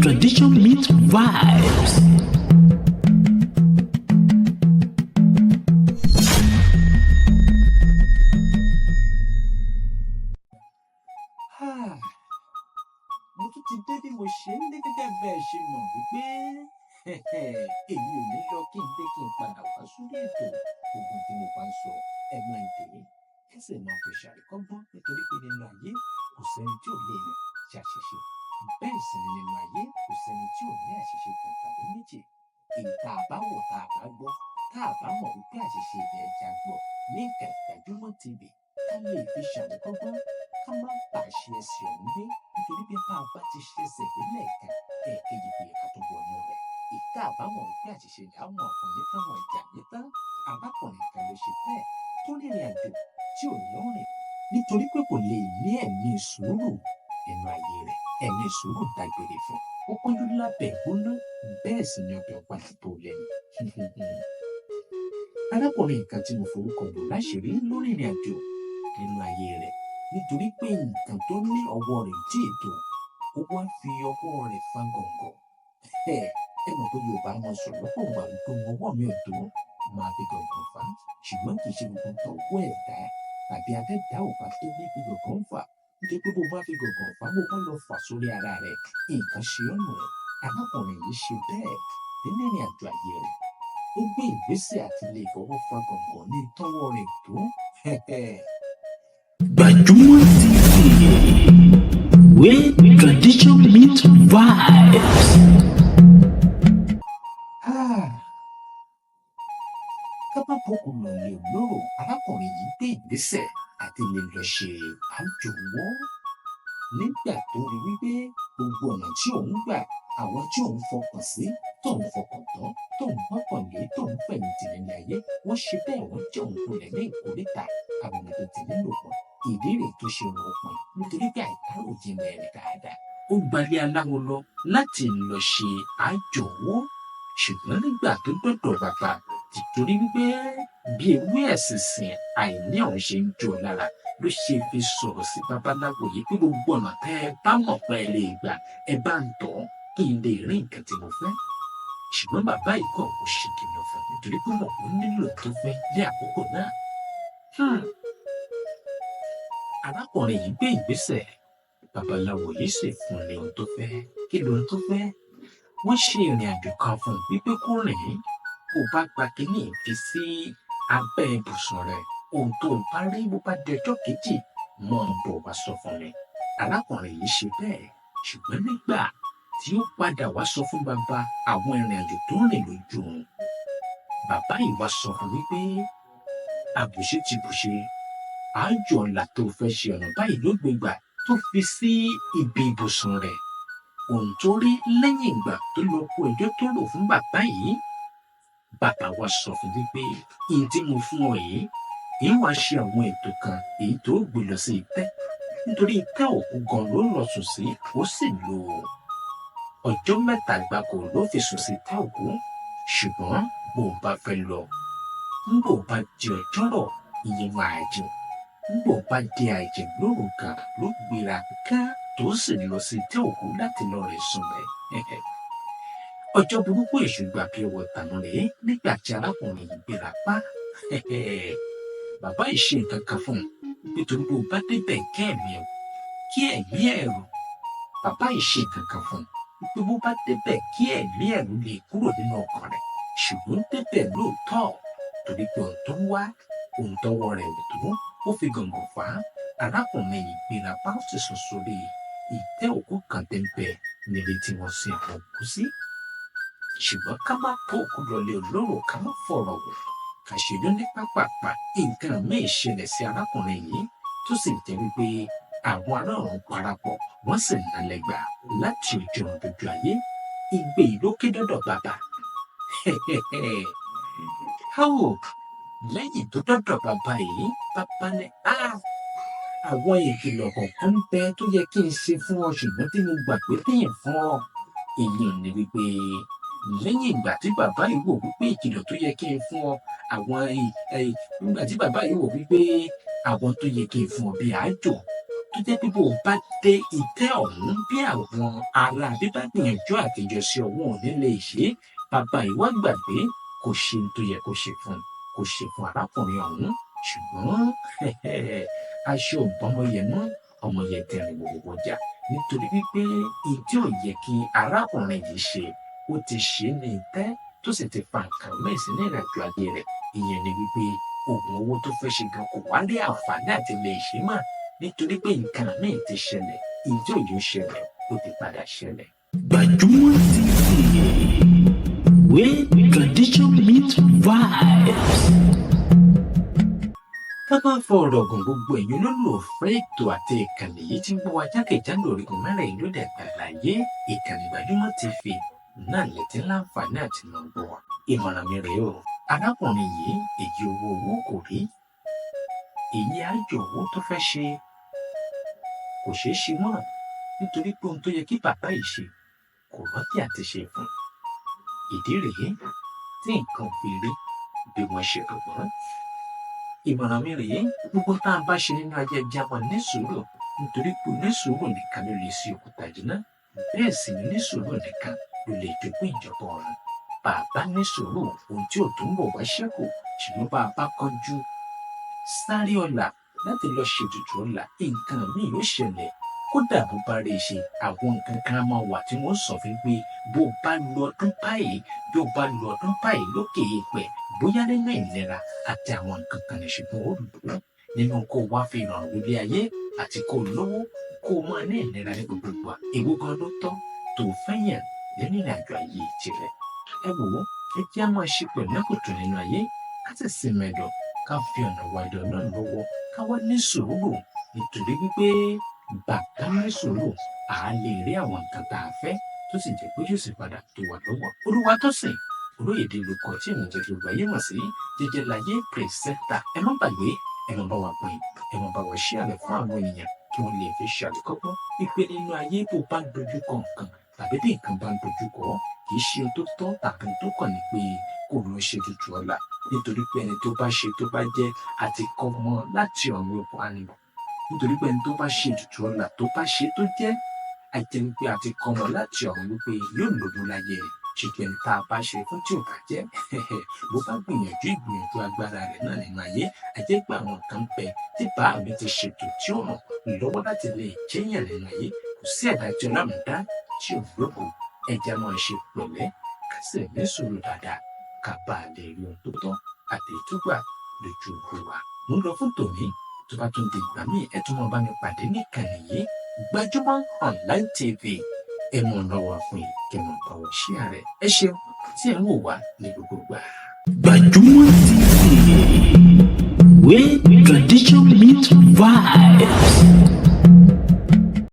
tradition meets vibes. Mo tún ti dé bí mo ṣe ń dé gẹ́gẹ́ bẹ́ẹ̀ ṣe mọ̀ wípé èmi ò ní lọ kí n dé kí n padà wá sórí ètò gbogbo tí mo bá ń sọ ẹ máa ń dè é ẹ sì máa fi ṣàríkọ́gbọ́n nítorí pé nínú ayé kò sẹ́ni tí ò lè ṣàṣìṣe bẹ́ẹ̀ sì ni nínú ayé kò sẹ́ni tí ò ní àṣìṣe kan tàbí méjì èyí tá a bá wò tá a bá gbọ́ tá a bá mọ̀ wípé àṣìṣe ilẹ̀ ẹja gbọ́ ní Gbajúmọ̀ TV ká lè fi ṣàríkọ́gbọ́n ká má bàa ṣe ẹsẹ̀ ọ̀hún gbé nítorí bí bá a bá ti ṣe ẹsẹ̀ gbé lẹ́ẹ̀kan ẹ̀ẹ̀kejì pé ká tó wọnú rẹ̀ ìta àbámọ̀ wípé àṣìṣe ìdáhùn ọkùnrin táwọn ìjà gbé tán arákùnrin kan ló ṣe bẹ́ẹ̀ tó rìnrìn àjò tí ò lọ́rìn nítorí pé kò lè ní ẹ̀mí sùúrù nínú ayé rẹ̀ ẹ̀mí sùúrù dágbére fún ó kọjú lábẹ́ ìgbóná bẹ́ẹ̀ sì ni ọbẹ̀ ọ̀pá ti tó lẹ́nu arákùnrin kan tí mo forúkọ bò láṣìírí lórí ìrìn àjò nínú ayé rẹ̀ nítorí pé nǹkan tó ní ọwọ́ rẹ̀ tí ètò ó wá fi ọwọ́ rẹ̀ fa gọ̀ǹgọ̀ ẹ mọ̀ pé Yorùbá máa sọ lọ́pọ̀ ìgbà wípé ọwọ́ mi ò tó máa fi gọ̀ǹgọ̀ fà á ṣùgbọ́n kì í ṣe gbogbo tọwọ́ ẹ̀dá tàbí adẹ́dá ò bá tó ní fi gọ̀ǹgọ̀ fà nítorí pé bó bá fi gọ̀ǹgọ̀ fà bó bá lọ fà sórí ara rẹ̀ nǹkan ṣe ọ̀nà ẹ̀ arákùnrin yìí ṣe bẹ́ẹ̀ nínú ìrìn àjò ayé rẹ̀ ó gbé ìgbésẹ̀ àti lè fọwọ́ fa gọ̀ǹgọ̀ ní tọwọ́ rẹ̀ tó Gbajúmọ̀ TV, where tradition meets vibes. ká má bókun lọ lè lóró arákùnrin yìí gbé ìgbésẹ̀ àti lè lọ ṣe àjòwọ́ nígbà tó rí wípé gbogbo ọ̀nà tí òun gbà àwọn tí òun fọkàn sí tóun fọkàn tán tóun gbọ́kànlé tóun fẹ̀yìntì nínú ayé wọ́n ṣe bẹ́ẹ̀ wọ́n jẹ́ òun kulẹ̀ ní ìkórìtà àwọn ọmọ tó ti nílò wọn ìdí rẹ̀ tó ṣe rò pin nítorí pé àìkáròjinlẹ̀ rẹ̀ dáadáa ó gbalẹ̀ aláwo lọ láti lọ ṣe àjòwọ́ ṣùgbọ́n nígbà tó dọ̀dọ̀ bàbá tìtorí wípé bí ewé ẹ̀sìnsìn àìní ọ̀hún ṣe ń jó lára ló ṣe fi sọ̀rọ̀ sí babaláwo yìí pé gbogbo ọ̀nà tẹ́ ẹ bá mọ̀ pé ẹ lè gbà ẹ bá ń tọ̀ kí n lè rí nǹkan tí mo fẹ́ ṣùgbọ́n bàbá yìí kọ̀ kó ṣe kìlọ̀ fún nítorí pé mọ̀ kó nílò tó fẹ́ ní àkókò náà. arákùnrin yìí gbé ìgbésẹ̀ babaláwo yìí sì fún ní ohun tó fẹ́ kí lóhun tó fẹ́ wọ́n ṣe ìrìn àjò kan fún un wípé kó rìn kó bá gba kínní fi sí abẹ́ ibùsùn rẹ̀ ohun tó bá rí bó bá di ọjọ́ kejì mọ́ ń bọ̀ wá sọ fún mi arákùnrin yìí ṣe bẹ́ẹ̀ ṣùgbọ́n nígbà tí ó padà wá sọ fún bàbá àwọn ìrìn àjò tó rìn lójú òun bàbá yìí wá sọ fún wípé àbùṣe ti bùṣe àjọ ọ̀la tó fẹ́ ṣe ọ̀nà báyìí ló gbégbà tó fi sí ibi ibùsùn rẹ̀ ohun tó rí lẹ́yìn ìgbà tó lọ kó ẹjọ́ tó rò fún bàbá yìí bàbá wa sọ fún wípé ìyí tí mo fún ọ yìí èyí wàá ṣe àwọn ètò kan èyí tó gbé lọ sí ìtẹ́ nítorí ìtẹ́ òkú gan ló lọ sùn sí ó sì lo ọjọ́ mẹ́ta gbáko ló fi sùn sí ìtẹ́ òkú ṣùgbọ́n bó o bá fẹ́ lọ ń bò bá di ọjọ́ rọ̀ iye máa jẹ ń bò bá di àìjẹ lóru kan ló gbéra ká tó sì lọ sí ìtẹ́ òkú láti lọ rẹ̀ sùn rẹ̀ ọjọ́ burúkú èṣù gbà bí ọwọ́ tànú rèé nígbà tí arákùnrin yìí gbéra pa bàbá yìí ṣe nǹkan kan fún un nítorí bó bá débẹ̀ kí ẹ̀mí ẹ̀rù bàbá yìí ṣe nǹkan kan fún un nítorí bó bá débẹ̀ kí ẹ̀mí ẹ̀rù lè kúrò nínú ọkàn rẹ̀ ṣùgbọ́n débẹ̀ lóòótọ́ torí pé ohun tó ń wá ohun tọ́wọ́ rẹ̀ ò tó ó fi gàngàn fà á arákùnrin yìí gbéra pa ó sì sùn sórí ìtẹ́ òkú kan tẹ́ńpẹ́ níbi tí wọ́n sin àwọn òkú sí ṣùgbọ́n ká má kó òkú lọlé olóró ká má fọ̀rọ̀ wò ká ṣèlú ní pápápá nǹkan míì ṣẹlẹ̀ sí arákùnrin yìí tó sì jẹ́ wípé àwọn aráàlú parapọ̀ wọ́n sì nálẹ̀ gbà láti ojú ọ̀run dojú ayé ìgbé ìlókè dọ́dọ̀ bàbá lẹ́yìn tó dọ́dọ̀ bàbá yìí bàbá ní àwọn ìkìlọ̀ kọ̀ọ̀kan ń bẹ tó yẹ kí n ṣe fún ọ ṣùgbọ́n tí mo gbà pé téèyàn fún ọ èyí ni wípé lẹ́yìn ìgbà tí bàbá yìí wò wípé ìkìlọ̀ tó yẹ kí n fún ọ àwọn ìgbà tí bàbá yìí wò wípé àwọn tó yẹ kí n fún ọ bí àjò tó jẹ́ pé bó o bá dé ìtẹ́ ọ̀hún bí àwọn ará bíbá gbìyànjú àtijọ́ sí ọwọ́ òní lè ṣe é, bàbá ìwà gbàgbé kò ṣe tó yẹ kó ṣe fún arákùnrin ọ̀hún, ṣùgbọ́n aṣọ òbọ́mọyẹ mọ́ ọmọyẹ tẹ̀rín gbogbo jà nítorí wípé ìdí ò yẹ kí arákùnrin yìí ṣe ó ti ṣe ní ìtẹ́ tó sì ti fa nǹkan mẹ́sìn ní ìrìnàjò ayé rẹ̀. Ìyẹn ni wípé oògùn owó tó fẹ́ ṣe gan kò wá rí àǹfààní àti lè ṣe mọ́ nítorí pé nǹkan míì ti ṣẹlẹ̀, ìdí òye ṣẹlẹ̀ ó ti padà ṣẹlẹ̀. Gbajúmọ̀ TV, where tradition meets vibes. Ká máa fọ ọ̀rọ̀ gùn gbogbo ẹ̀yin olólùfẹ́ ètò àti ìkànnì yìí tí ń gbọ́ wa jákèjádò orígun mẹ́rin ìlú àgbáláyé. Ìkànnì Gbajúmọ̀ TV náà lè ti láǹfààní àti máa gbọ́ wa. Ìmọ̀ràn mi rèé o, arákùnrin yìí èyí owó kò rí, èyí àjò owó tó fẹ́ ṣe kò ṣeé ṣe mọ́ nítorí pé ohun tó yẹ kí bàbá yìí ṣe kò rántí àti ṣe fún. Ìdí rèé tí nǹkan fi rí bí wọ́n ṣe rò wọ́n. Ìmọ̀ràn mi rèé, gbogbo tá a bá ṣe nínú ayé ẹja máa ní sùúrù nítorí pé onísùúrù nìkan ló lè ṣe òkúta jìnnà, bẹ́ẹ̀ sì ni onísùúrù nìkan ló lè jogún ìjọba ọ̀run. Bàbá ní sùúrù ohun tí ò tó ń bọ̀ wá ṣẹ́kù, ṣùgbọ́n bá a bá kánjú sáré ọ̀la láti lọ ṣètùtù ọ̀la, nǹkan míì yóò ṣẹlẹ̀. Kódà bó bá rí ṣe àwọn nǹkan kan máa wà tí wọ́n sọ fún pé bó bá lo ọdún báyìí lókè èèpẹ̀ bóyá nínú ìlera àti àwọn nǹkan kan ní, ṣùgbọ́n ó lò ó nínú kó wá fi ràn lórí ayé àti kó lówó kó máa ní ìlera ní gbogbo ìgbà. Èwo gan ló tọ́ tó fẹ́yàn nínú ìrìnàjò ayé tirẹ̀. Ẹ wò ó, ẹ jẹ́ á máa ṣe pẹ̀lẹ́kùtù nínú ayé ká sì sinmi ẹ̀dọ̀ ká fi ọ̀nà wa ẹ̀dọ̀ náà lọ́wọ́ ká wá ní sùúrù nítorí wípé bàbá ní sùúrù à lè rí àwọn nǹkan tá a fẹ́ tó sì jẹ́ pé yóò sì padà tó wà lọ́wọ́. Olúwatósìn Olóyèdè lórúkọ tí èmi jẹ́ Yorùbá yé mọ̀ sí Jẹ́jẹ́láyé pírẹsẹ́ńtà. Ẹ má gbàgbé, ẹ má bá wa pín, ẹ má bá wa ṣí àlẹ́ fún àwọn ènìyàn kí wọ́n lè fi ṣàlékọ́gbọ́n wípé nínú ayé bó bá ń dojú kọ nǹkan tàbí bí nǹkan bá ń dojú kọ kì í ṣe tó tọ́ tàbí tó kàn ní pé kò lọ ṣe tutù ọ̀la nítorí pé ẹni tó bá ṣe tó bá jẹ́ àti kọ́ mọ́ láti ọ̀run ọ̀pọ̀ àná nítorí pé ẹni tó bá ṣe tutù ọ̀la tó bá ṣe tó jẹ́ àjẹ́ wípé àti kọ́ mọ́ láti ọ̀run wípé yóò lòdù láyé rẹ̀ ṣùgbọ́n ẹni tá a bá ṣe fún tí ò bá jẹ́ bó bá gbìyànjú agbára rẹ̀ náà nínú ayé àjẹ́ pé àwọn kan bẹ tí bá mi ti ṣètò tí ó ràn lọ́wọ́ láti lè jẹ́yàn nínú ayé. Kò sí ẹ̀dá tí Ọlọ́run dá tí ò gbógo. Ẹja máa ṣe pẹ̀lẹ́ ká sì ní sùúrù dáadáa ká bá a lè rí ohun tó tọ́ àti ìtúgbà lójú òkú wa. Mo ń lọ fún tòní, tó bá tún di ìgbà míì ẹ tún máa bá mi pàdé níkànnì yìí Gbajúmọ̀ Online TV. Ẹ mọ̀ lọ́wọ́ fún yìí kí wọ́n bá wọ́n ṣí ààrẹ. Ẹ ṣeun tí ẹ ń wò wá ní gbogbo gbà. Gbajúmọ̀ TV, where tradition meets vibes.